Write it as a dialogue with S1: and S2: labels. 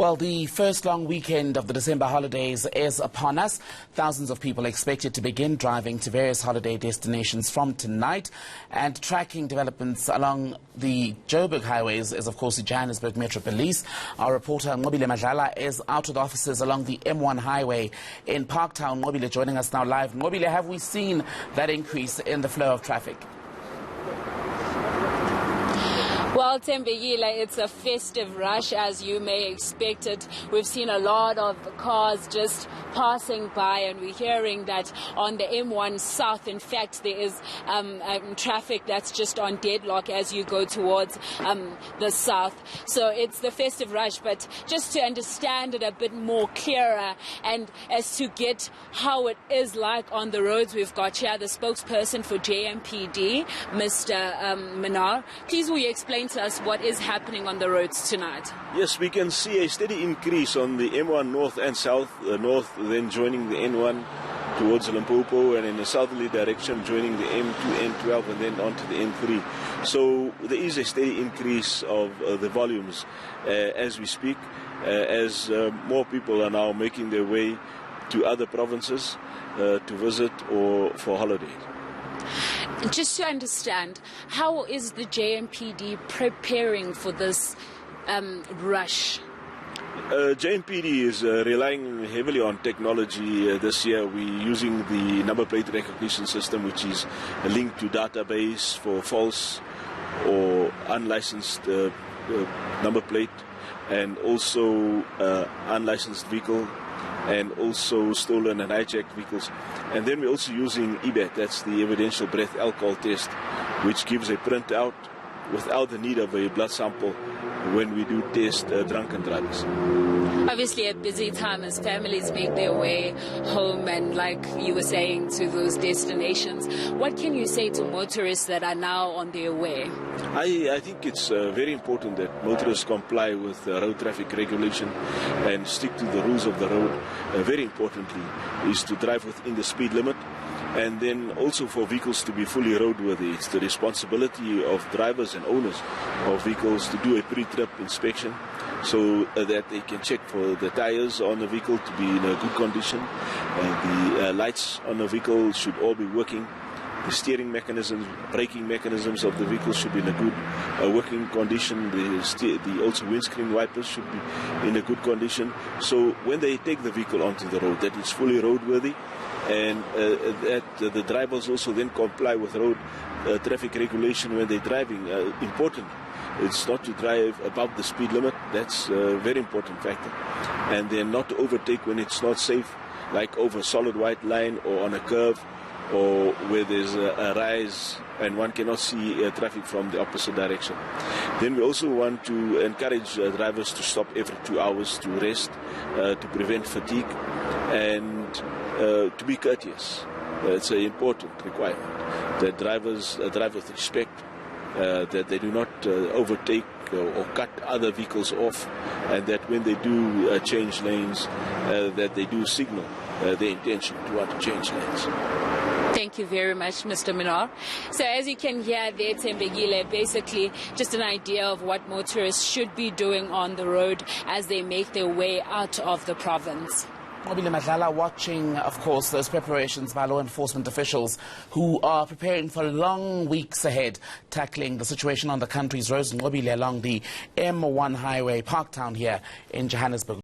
S1: Well, the first long weekend of the December holidays is upon us. Thousands of people are expected to begin driving to various holiday destinations from tonight. And tracking developments along the Joburg highways is, of course, the Johannesburg Metro Police. Our reporter, Nqobile Madlala, is out with officers along the M1 highway in Parktown. Nqobile joining us now live. Nqobile, have we seen that increase in the flow of traffic?
S2: Well, Nqobile, it's a festive rush, as you may expect it. We've seen a lot of cars just passing by, and we're hearing that on the M1 South, in fact, there is traffic that's just on deadlock as you go towards the south. So it's the festive rush, but just to understand it a bit more clearer and as to get how it is like on the roads, we've got here the spokesperson for JMPD, Mr. Minnar. Please, will you explain to us what is happening on the roads tonight?
S3: Yes, we can see a steady increase on the M1 north and south. North then joining the N1 towards Limpopo, and in a southerly direction joining the M2, N12, and then onto the N3. So there is a steady increase of the volumes as we speak, as more people are now making their way to other provinces to visit or for holidays.
S2: Just to understand, how is the JMPD preparing for this rush?
S3: JMPD is relying heavily on technology this year. We're using the number plate recognition system, which is linked to database for false or unlicensed number plate, and also unlicensed vehicle, and also stolen and hijacked vehicles. And then we're also using EBAT, that's the evidential breath alcohol test, which gives a printout without the need of a blood sample when we do test drunken drivers.
S2: Obviously a busy time as families make their way home and, like you were saying, to those destinations. What can you say to motorists that are now on their way?
S3: I think it's very important that motorists comply with road traffic regulation and stick to the rules of the road. Very importantly is to drive within the speed limit, and then also for vehicles to be fully roadworthy. It's the responsibility of drivers and owners of vehicles to do a pre-trip inspection so that they can check for the tires on the vehicle to be in a good condition. The lights on the vehicle should all be working. The steering mechanisms, braking mechanisms of the vehicle should be in a good working condition. The also windscreen wipers should be in a good condition. So when they take the vehicle onto the road, that it's fully roadworthy, and that the drivers also then comply with road traffic regulation when they're driving. Important, it's not to drive above the speed limit. That's a very important factor. And then not to overtake when it's not safe, like over a solid white line or on a curve, or where there's a rise and one cannot see traffic from the opposite direction. Then we also want to encourage drivers to stop every 2 hours to rest, to prevent fatigue, and to be courteous. It's an important requirement that drivers drive with respect, that they do not overtake or cut other vehicles off, and that when they do change lanes, that they do signal their intention to want to change lanes.
S2: Thank you very much, Mr. Minnar. So as you can hear there, Nqobile, basically just an idea of what motorists should be doing on the road as they make their way out of the province.
S1: Nqobile Madlala watching, of course, those preparations by law enforcement officials who are preparing for long weeks ahead, tackling the situation on the country's roads. Nqobile along the M1 highway, Parktown here in Johannesburg.